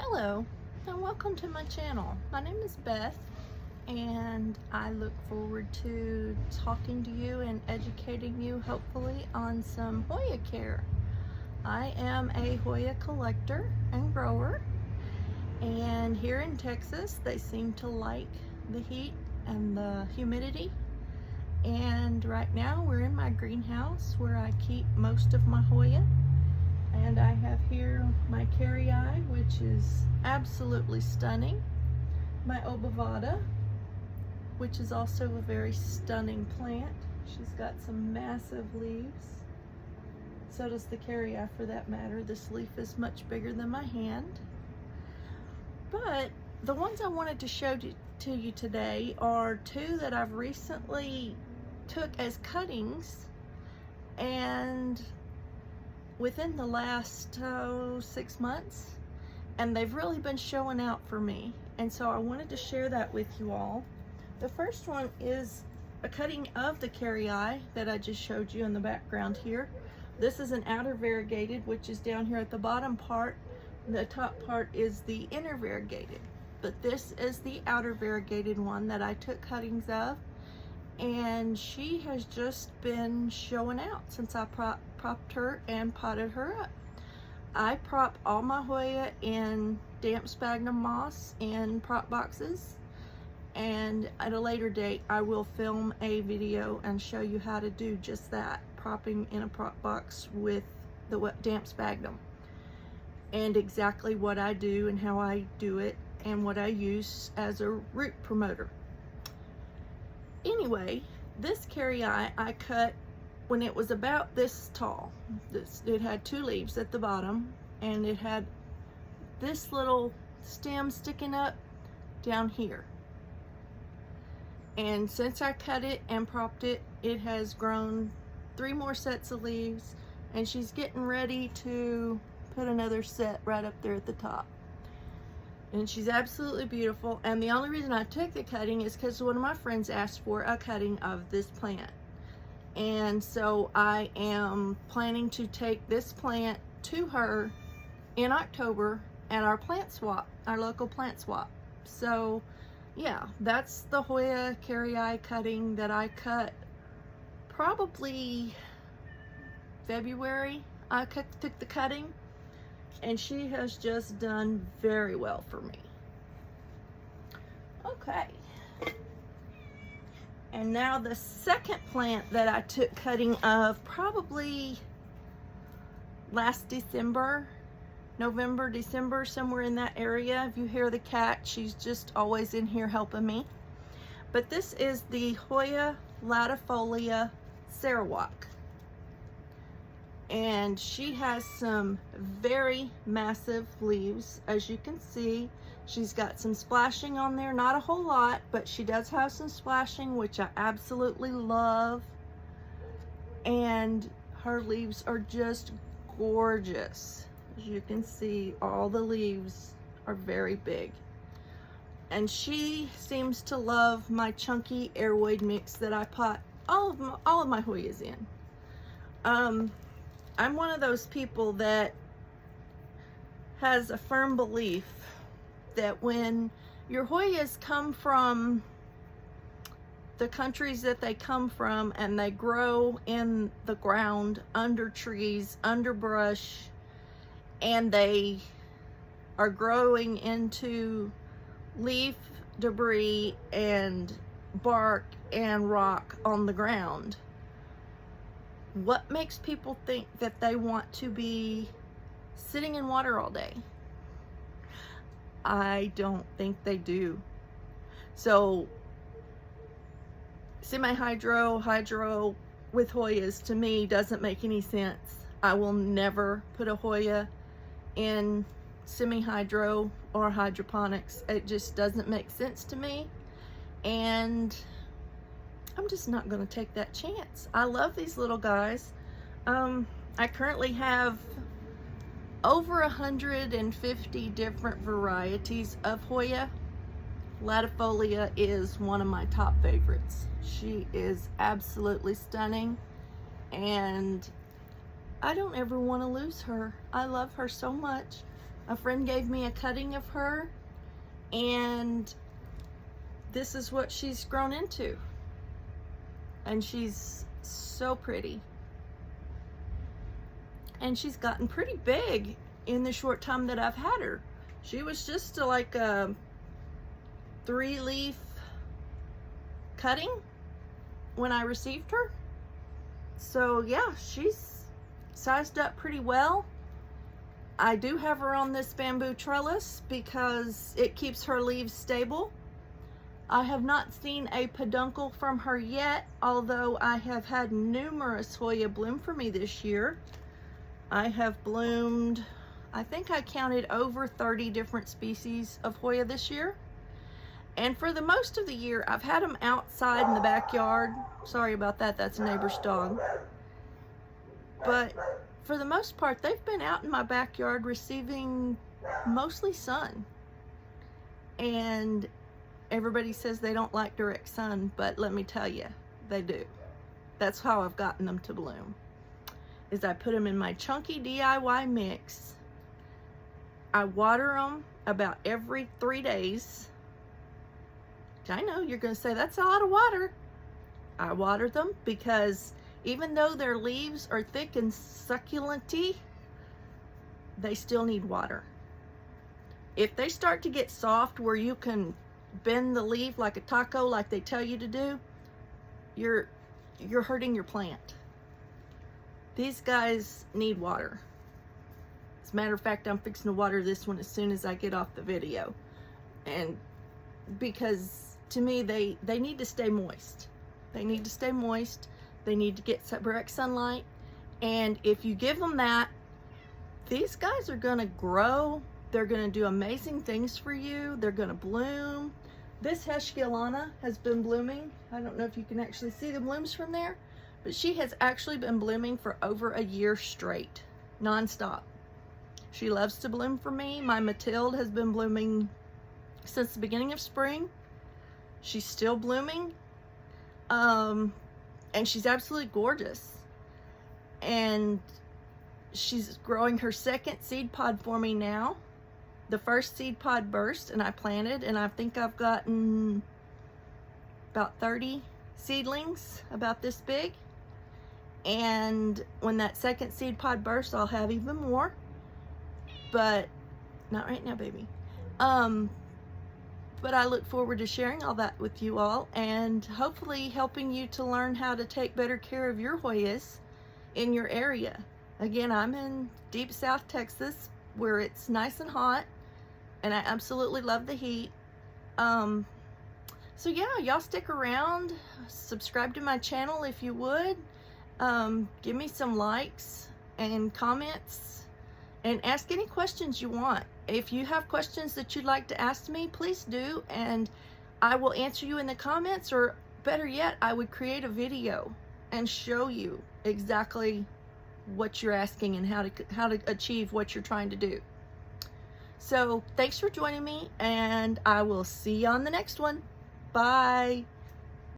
Hello and welcome to my channel. My name is Beth and I look forward to talking to you and educating you hopefully on some Hoya care. I am a Hoya collector and grower, and here in Texas they seem to like the heat and the humidity, and right now we're in my greenhouse where I keep most of my Hoya. And I have here my Kerrii, which is absolutely stunning. My obovata, which is also a very stunning plant. She's got some massive leaves. So does the Kerrii for that matter. This leaf is much bigger than my hand. But the ones I wanted to show to you today are two that I've recently took as cuttings, and within the last 6 months, and they've really been showing out for me, and so I wanted to share that with you all. The first one is a cutting of the Kerrii that I just showed you in the background here. This is an outer variegated, which is down here at the bottom part. The top part is the inner variegated, but this is the outer variegated one that I took cuttings of, and she has just been showing out since I propped her and potted her up. I prop all my Hoya in damp sphagnum moss in prop boxes, and at a later date I will film a video and show you how to do just that, propping in a prop box with the damp sphagnum, and exactly what I do and how I do it and what I use as a root promoter. Anyway, this Kerrii I cut when it was about this tall. It had 2 leaves at the bottom, and it had this little stem sticking up down here. And since I cut it and propped it, it has grown 3 more sets of leaves, and she's getting ready to put another set right up there at the top. And she's absolutely beautiful, and the only reason I took the cutting is because one of my friends asked for a cutting of this plant. And so I am planning to take this plant to her in October at our plant swap, our local plant swap. So yeah, that's the Hoya Kerrii cutting that I cut probably February. I took the cutting, and she has just done very well for me. Okay. And now the second plant that I took cutting of probably last December, November, December, somewhere in that area. If you hear the cat, she's just always in here helping me. But this is the Hoya Latifolia Sarawak. And she has some very massive leaves, as you can see. She's got some splashing on there, not a whole lot, but she does have some splashing, which I absolutely love. And her leaves are just gorgeous. As you can see, all the leaves are very big. And she seems to love my chunky airwood mix that I pot all of my Hoyas in. I'm one of those people that has a firm belief that when your Hoyas come from the countries that they come from, and they grow in the ground, under trees, under brush, and they are growing into leaf debris and bark and rock on the ground, what makes people think that they want to be sitting in water all day? I don't think they do. So hydro with Hoyas to me doesn't make any sense. I will never put a Hoya in semi-hydro or hydroponics. It just doesn't make sense to me, and I'm just not going to take that chance. I love these little guys. I currently have over 150 different varieties of Hoya. Latifolia is one of my top favorites. She is absolutely stunning, and I don't ever want to lose her. I love her so much. A friend gave me a cutting of her, and this is what she's grown into. And she's so pretty. And she's gotten pretty big in the short time that I've had her. She was just like a 3-leaf cutting when I received her. So yeah, she's sized up pretty well. I do have her on this bamboo trellis because it keeps her leaves stable. I have not seen a peduncle from her yet, although I have had numerous Hoya bloom for me this year. I have bloomed, I think I counted over 30 different species of Hoya this year. And for the most of the year, I've had them outside in the backyard. Sorry about that, that's a neighbor's dog. But for the most part, they've been out in my backyard receiving mostly sun. And everybody says they don't like direct sun, but let me tell you, they do. That's how I've gotten them to bloom. Is I put them in my chunky DIY mix. I water them about every 3 days. I know you're going to say that's a lot of water. I water them because even though their leaves are thick and succulent-y, they still need water. If they start to get soft where you can bend the leaf like a taco like they tell you to do, you're hurting your plant. These guys need water. As a matter of fact, I'm fixing to water this one as soon as I get off the video. And because to me, they need to stay moist. They need to stay moist. They need to get direct sunlight. And if you give them that, these guys are gonna grow. They're gonna do amazing things for you. They're gonna bloom. This Heshkielana has been blooming. I don't know if you can actually see the blooms from there, but she has actually been blooming for over a year straight, non-stop. She loves to bloom for me. My Matilde has been blooming since the beginning of spring. She's still blooming. And she's absolutely gorgeous. And she's growing her second seed pod for me now. The first seed pod burst and I planted, and I think I've gotten about 30 seedlings about this big. And when that second seed pod bursts, I'll have even more. But not right now, baby. But I look forward to sharing all that with you all and hopefully helping you to learn how to take better care of your Hoyas in your area. Again, I'm in deep South Texas where it's nice and hot and I absolutely love the heat. So yeah, y'all stick around, subscribe to my channel if you would. Give me some likes and comments and ask any questions you want. If you have questions that you'd like to ask me, please do, and I will answer you in the comments, or better yet, I would create a video and show you exactly what you're asking and how to achieve what you're trying to do. So thanks for joining me, and I will see you on the next one. Bye.